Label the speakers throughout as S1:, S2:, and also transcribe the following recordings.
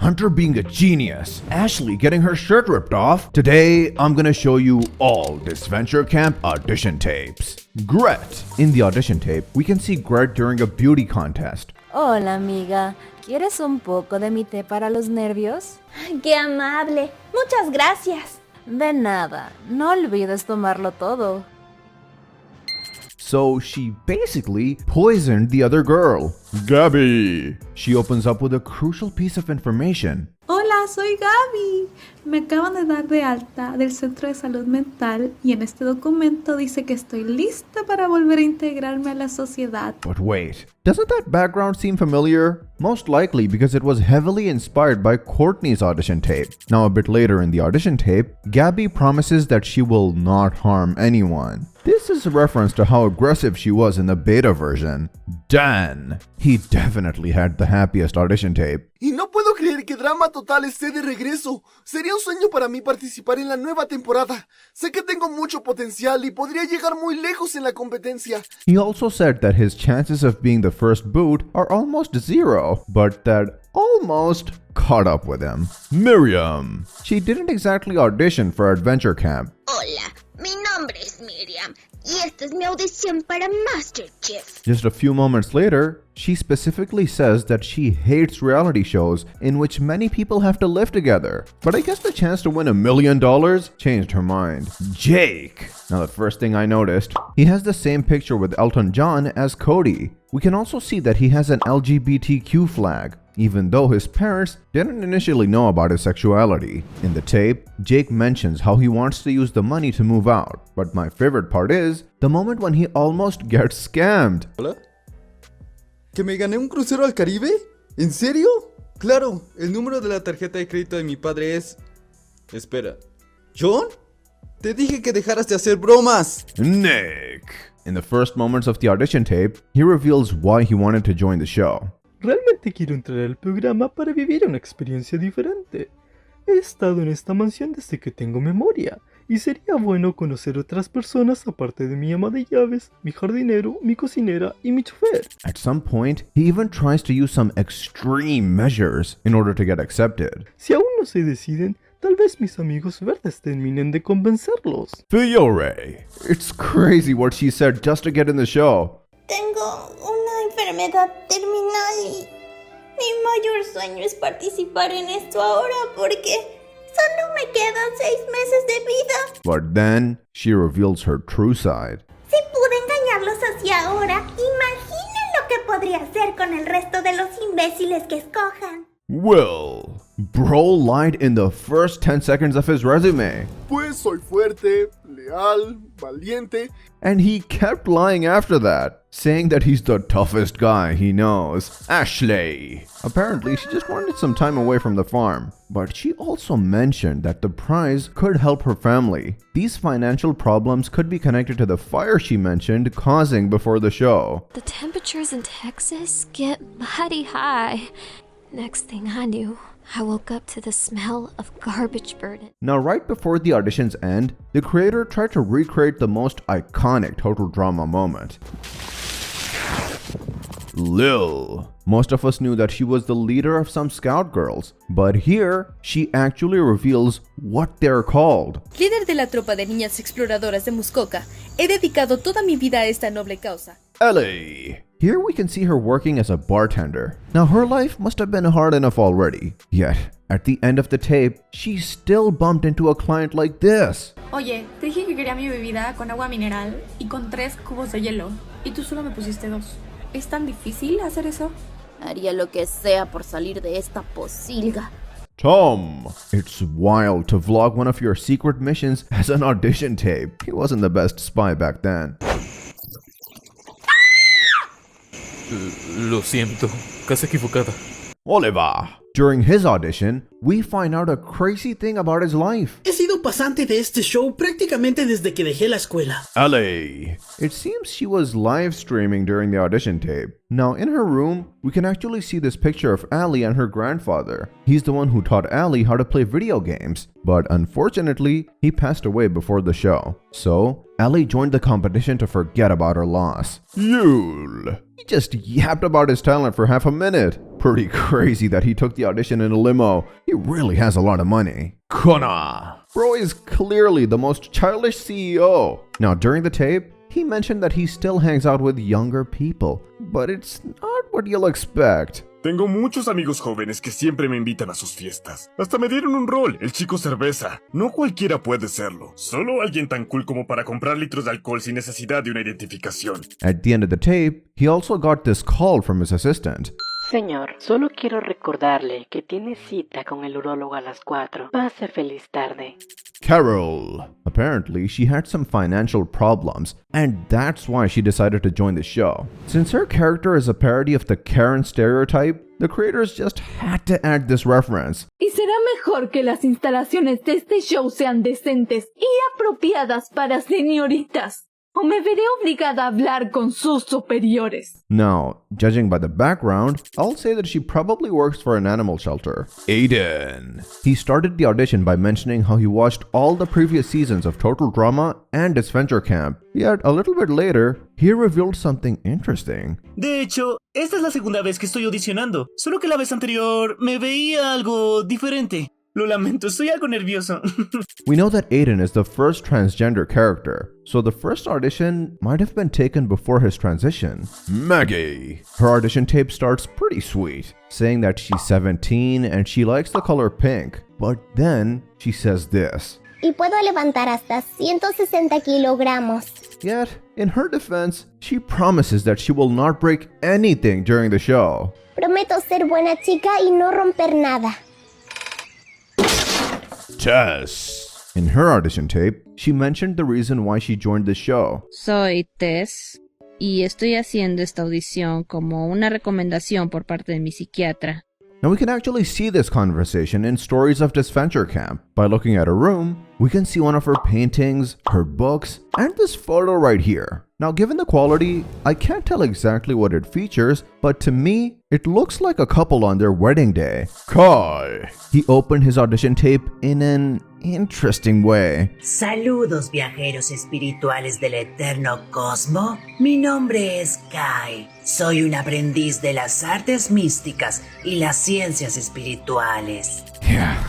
S1: Hunter being a genius, Ashley getting her shirt ripped off. Today, I'm gonna show you all Disventure Camp audition tapes. Gret. In the audition tape, we can see Gret during a beauty contest.
S2: Hola amiga, ¿quieres un poco de mi té para los nervios?
S3: ¡Qué amable! ¡Muchas gracias!
S2: De nada, no olvides tomarlo todo.
S1: So she basically poisoned the other girl, Gabby. She opens up with a crucial piece of information.
S4: Hola, soy Gaby. Me acaban de dar de alta del Centro de Salud Mental y en este documento dice que estoy lista para volver a integrarme a la sociedad.
S1: But wait, doesn't that background seem familiar? Most likely because it was heavily inspired by Courtney's audition tape. Now a bit later in the audition tape, Gabby promises that she will not harm anyone. This is a reference to how aggressive she was in the beta version. Dan. He definitely had the happiest audition tape.
S5: Y no puedo creer que Drama Total esté de regreso. Sería un sueño para mí participar en la nueva temporada. Sé que tengo mucho potencial y podría llegar muy lejos en la competencia.
S1: He also said that his chances of being the first boot are almost zero, but that almost caught up with him. Miriam. She didn't exactly audition for Adventure Camp.
S6: Hola, mi nombre es Miriam y esta es mi audición para MasterChef.
S1: Just a few moments later, she specifically says that she hates reality shows in which many people have to live together. But I guess the chance to win $1 million changed her mind. Jake. Now the first thing I noticed, he has the same picture with Elton John as Cody. We can also see that he has an LGBTQ flag, even though his parents didn't initially know about his sexuality. In the tape, Jake mentions how he wants to use the money to move out, but my favorite part is the moment when he almost gets scammed.
S7: ¿Hola? ¿Que me gané un crucero al Caribe? ¿En serio? Claro, el número de la tarjeta de crédito de mi padre es... Espera, ¿John? Te dije que dejaras de hacer bromas.
S1: Nick. In the first moments of the audition tape, he reveals why he wanted to join the show.
S8: Realmente quiero entrar al programa para vivir una experiencia diferente. He estado en esta mansión desde que tengo memoria, y sería bueno conocer otras personas aparte de mi ama de llaves, mi jardinero, mi cocinera y mi chofer.
S1: At some point, he even tries to use some extreme measures in order to get accepted.
S8: Si aún no se deciden, tal vez mis amigos verdes terminen de convencerlos.
S1: Fiore. It's crazy what she said just to get in the show.
S3: Tengo una enfermedad terminal y mi mayor sueño es participar en esto ahora porque solo me quedan 6 meses de vida.
S1: But then, she reveals her true side.
S3: Si pude engañarlos hacia ahora, imaginen lo que podría hacer con el resto de los imbéciles que escojan.
S1: Will. Bro lied in the first 10 seconds of his resume.
S5: Pues soy fuerte, leal, valiente.
S1: And he kept lying after that, saying that he's the toughest guy he knows. Ashley. Apparently, she just wanted some time away from the farm. But she also mentioned that the prize could help her family. These financial problems could be connected to the fire she mentioned causing before the show.
S9: The temperatures in Texas get mighty high. Next thing I knew, I woke up to the smell of garbage burning.
S1: Now, right before the auditions end, the creator tried to recreate the most iconic total drama moment. Lil. Most of us knew that she was the leader of some scout girls, but here, she actually reveals what they're called.
S10: Líder de la tropa de niñas exploradoras de Muskoka, he dedicado toda mi vida a esta noble causa.
S1: Ellie. Here we can see her working as a bartender. Now her life must have been hard enough already. Yet, at the end of the tape, she still bumped into a client like this.
S4: Oye, te dije que quería mi bebida con agua mineral y con 3 cubos de hielo. Y tú solo me pusiste 2. ¿Es tan difícil hacer eso?
S2: Haría lo que sea por salir de esta posilga.
S1: Tom. It's wild to vlog one of your secret missions as an audition tape. He wasn't the best spy back then.
S11: Lo siento, casa equivocada.
S1: Oliver. During his audition, we find out a crazy thing about his life.
S12: He sido pasante de este show prácticamente desde que dejé la escuela.
S1: Ellie. It seems she was live streaming during the audition tape. Now, in her room, we can actually see this picture of Allie and her grandfather. He's the one who taught Allie how to play video games, but unfortunately, he passed away before the show. So, Allie joined the competition to forget about her loss. Yule. He just yapped about his talent for half a minute. Pretty crazy that he took the audition in a limo. He really has a lot of money. Kona! Bro is clearly the most childish CEO. Now, during the tape, he mentioned that he still hangs out with younger people, but it's not what you'll expect.
S13: Tengo muchos amigos jóvenes que siempre me invitan a sus fiestas. Hasta me dieron un rol, el chico cerveza. No cualquiera puede serlo. Solo alguien tan cool como para comprar litros de alcohol sin necesidad de una identificación.
S1: At the end of the tape, he also got this call from his assistant.
S14: Señor, solo quiero recordarle que tiene cita con el urólogo a las 4. Pase feliz tarde.
S1: Carol. Apparently, she had some financial problems, and that's why she decided to join the show. Since her character is a parody of the Karen stereotype, the creators just had to add this reference.
S15: Y será mejor que las instalaciones de este show sean decentes y apropiadas para señoritas, o me veré obligada a hablar con sus superiores.
S1: Now, judging by the background, I'll say that she probably works for an animal shelter. Aiden. He started the audition by mentioning how he watched all the previous seasons of Total Drama and Disventure Camp. Yet, a little bit later, he revealed something interesting.
S16: De hecho, esta es la segunda vez que estoy audicionando, solo que la vez anterior me veía algo diferente. Lo lamento, estoy algo nervioso.
S1: We know that Aiden is the first transgender character, so the first audition might have been taken before his transition. Maggie. Her audition tape starts pretty sweet, saying that she's 17 and she likes the color pink. But then she says this.
S3: Y puedo levantar hasta 160 kilogramos.
S1: Yet, in her defense, she promises that she will not break anything during the show.
S3: Prometo ser buena chica y no romper nada.
S1: Tess. In her audition tape, she mentioned the reason why she joined the show.
S17: Soy Tess y estoy haciendo esta audición como una recomendación por parte de mi psiquiatra.
S1: Now we can actually see this conversation in Stories of Disventure Camp. By looking at her room, we can see one of her paintings, her books, and this photo right here. Now given the quality, I can't tell exactly what it features, but to me, it looks like a couple on their wedding day. Kai. He opened his audition tape in an interesting way.
S18: Saludos, viajeros espirituales del eterno cosmo. Mi nombre es Kai. Soy un aprendiz de las artes místicas y las ciencias espirituales.
S1: Yeah,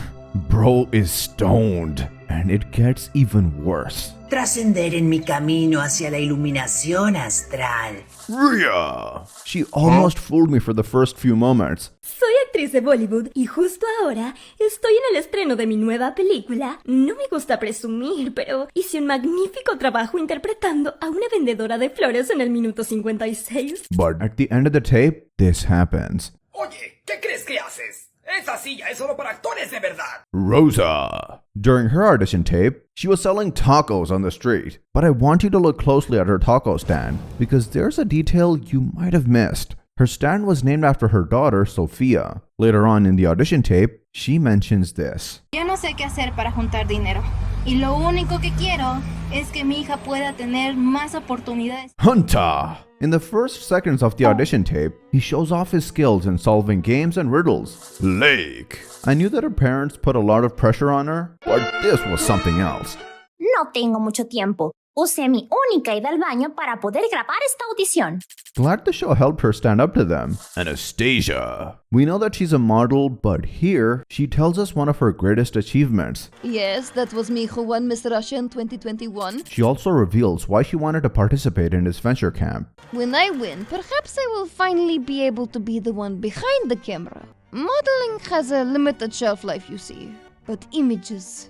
S1: bro is stoned, and it gets even worse.
S18: Trascender en mi camino hacia la iluminación astral.
S1: Rhea! She almost fooled me for the first few moments.
S19: Soy actriz de Bollywood y justo ahora estoy en el estreno de mi nueva película. No me gusta presumir, pero hice un magnífico trabajo interpretando a una vendedora de flores en el minuto 56.
S1: But at the end of the tape, this happens.
S20: Oye, ¿qué crees que haces? Esa silla es solo para actores de verdad.
S1: Rosa. During her audition tape, she was selling tacos on the street. But I want you to look closely at her taco stand, because there's a detail you might have missed. Her stand was named after her daughter, Sofia. Later on in the audition tape, she mentions this.
S21: Ya no sé qué hacer para juntar dinero. Y lo único que quiero es que mi hija pueda tener más oportunidades.
S1: Hunter! In the first seconds of the audition tape, he shows off his skills in solving games and riddles. Lake. I knew that her parents put a lot of pressure on her, but this was something else.
S2: No tengo mucho tiempo. Usé mi única ida al baño para poder grabar esta audición.
S1: Glad the show helped her stand up to them. Anastasia. We know that she's a model, but here, she tells us one of her greatest achievements.
S22: Yes, that was me who won Miss Russia in 2021.
S1: She also reveals why she wanted to participate in Disventure Camp.
S22: When I win, perhaps I will finally be able to be the one behind the camera. Modeling has a limited shelf life, you see. But images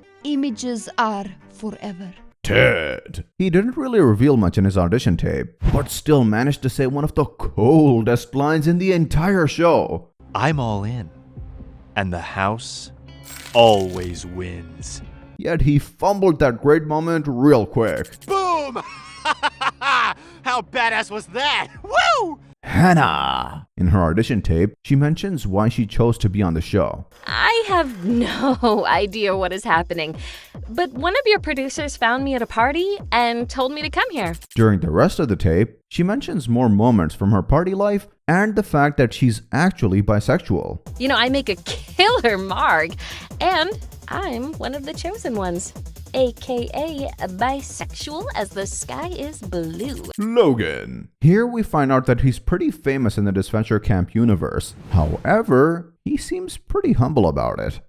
S22: are forever.
S1: Ted. He didn't really reveal much in his audition tape, but still managed to say one of the coldest lines in the entire show.
S23: I'm all in, and the house always wins.
S1: Yet he fumbled that great moment real quick.
S23: Boom! How badass was that? Woo!
S1: Hannah. In her audition tape, she mentions why she chose to be on the show.
S24: I have no idea what is happening, but one of your producers found me at a party and told me to come here.
S1: During the rest of the tape, she mentions more moments from her party life and the fact that she's actually bisexual.
S24: You know, I make a killer marg, and I'm one of the chosen ones. aka bisexual as the sky is blue.
S1: Logan. Here we find out that he's pretty famous in the Disventure Camp universe. However, he seems pretty humble about it.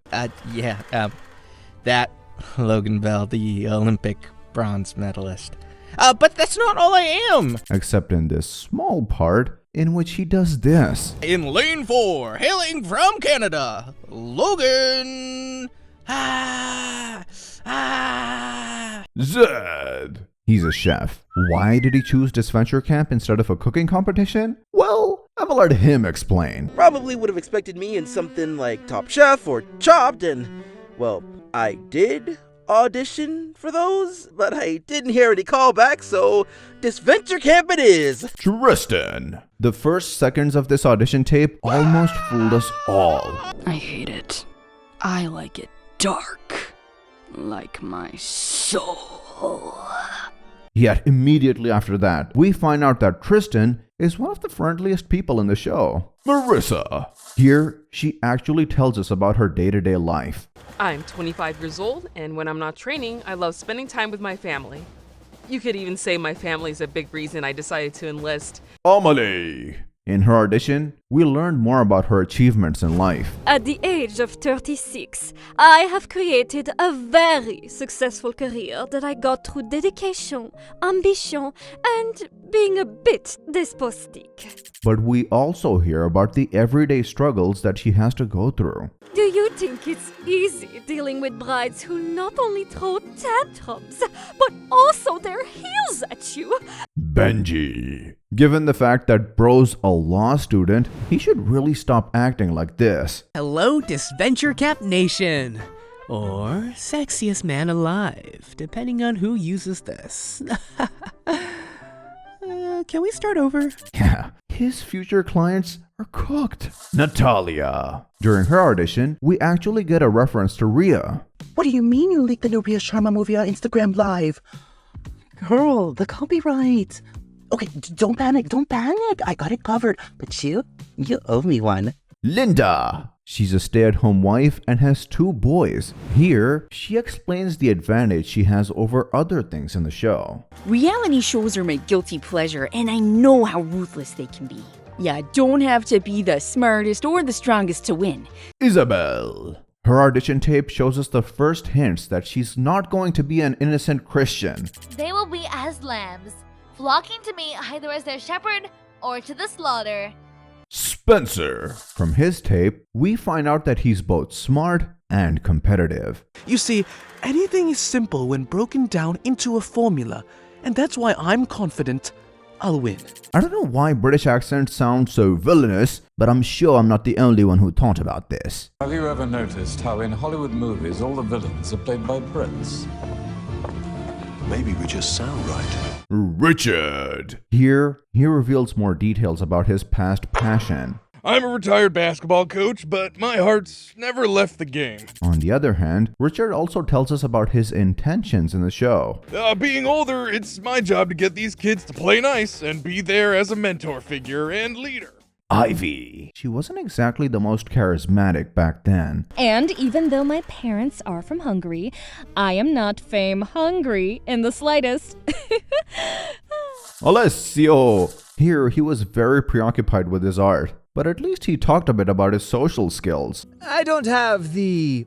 S5: That Logan Bell, the Olympic bronze medalist. But that's not all I am!
S1: Except in this small part in which he does this.
S5: In lane 4, hailing from Canada, Logan...
S1: Zed. He's a chef. Why did he choose Disventure Camp instead of a cooking competition? Well, I will let him explain.
S6: Probably would have expected me in something like Top Chef or Chopped, and, well, I did audition for those, but I didn't hear any callbacks, so Disventure Camp it is!
S1: Tristan. The first seconds of this audition tape almost fooled us all.
S7: I hate it. I like it dark. Like my soul.
S1: Yet immediately after that, we find out that Tristan is one of the friendliest people in the show. Marissa. Here, she actually tells us about her day-to-day life.
S8: I'm 25 years old, and when I'm not training, I love spending time with my family. You could even say my family's a big reason I decided to enlist.
S1: Amelie. In her audition, we learned more about her achievements in life.
S25: At the age of 36, I have created a very successful career that I got through dedication, ambition, and being a bit despotic.
S1: But we also hear about the everyday struggles that she has to go through.
S25: Do you think it's easy dealing with brides who not only throw tantrums, but also their heels at you?
S1: Benji. Given the fact that bro's a law student, he should really stop acting like this.
S26: Hello, Disventure Camp Nation! Or sexiest man alive, depending on who uses this. Can we start over?
S1: Yeah, his future clients are cooked. Natalia. During her audition, we actually get a reference to Rhea.
S27: What do you mean you leaked the new Rhea Sharma movie on Instagram Live? Girl, the copyright. Okay, don't panic. I got it covered. But you owe me one.
S1: Linda. She's a stay-at-home wife and has 2 boys. Here, she explains the advantage she has over other things in the show.
S28: Reality shows are my guilty pleasure, and I know how ruthless they can be. You don't have to be the smartest or the strongest to win.
S1: Isabel. Her audition tape shows us the first hints that she's not going to be an innocent Christian.
S29: They will be as lambs, flocking to me either as their shepherd or to the slaughter.
S1: Spencer. From his tape, we find out that he's both smart and competitive.
S30: You see, anything is simple when broken down into a formula, and that's why I'm confident I'll win.
S1: I don't know why British accents sound so villainous, but I'm sure I'm not the only one who thought about this.
S31: Have you ever noticed how in Hollywood movies all the villains are played by Brits? Maybe we just sound right.
S1: Richard. Here, he reveals more details about his past passion.
S32: I'm a retired basketball coach, but my heart's never left the game.
S1: On the other hand, Richard also tells us about his intentions in the show.
S32: Being older, it's my job to get these kids to play nice and be there as a mentor figure and leader.
S1: Ivy. She wasn't exactly the most charismatic back then.
S33: And even though my parents are from Hungary, I am not fame hungry in the slightest.
S1: Alessio. Here, he was very preoccupied with his art, but at least he talked a bit about his social skills.
S34: I don't have the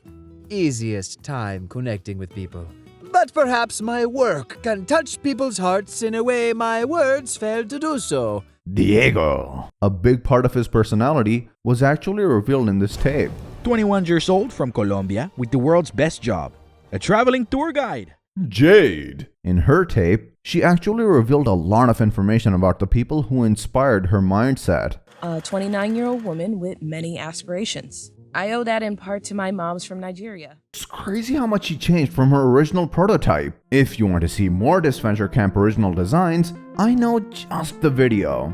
S34: easiest time connecting with people, but perhaps my work can touch people's hearts in a way my words fail to do so.
S1: Diego. A big part of his personality was actually revealed in this tape.
S35: 21 years old from Colombia with the world's best job, a traveling tour guide.
S1: Jade. In her tape, she actually revealed a lot of information about the people who inspired her mindset.
S36: A 29-year-old woman with many aspirations. I owe that in part to my mom's from Nigeria.
S1: It's crazy how much she changed from her original prototype. If you want to see more Disventure Camp original designs, I know just the video.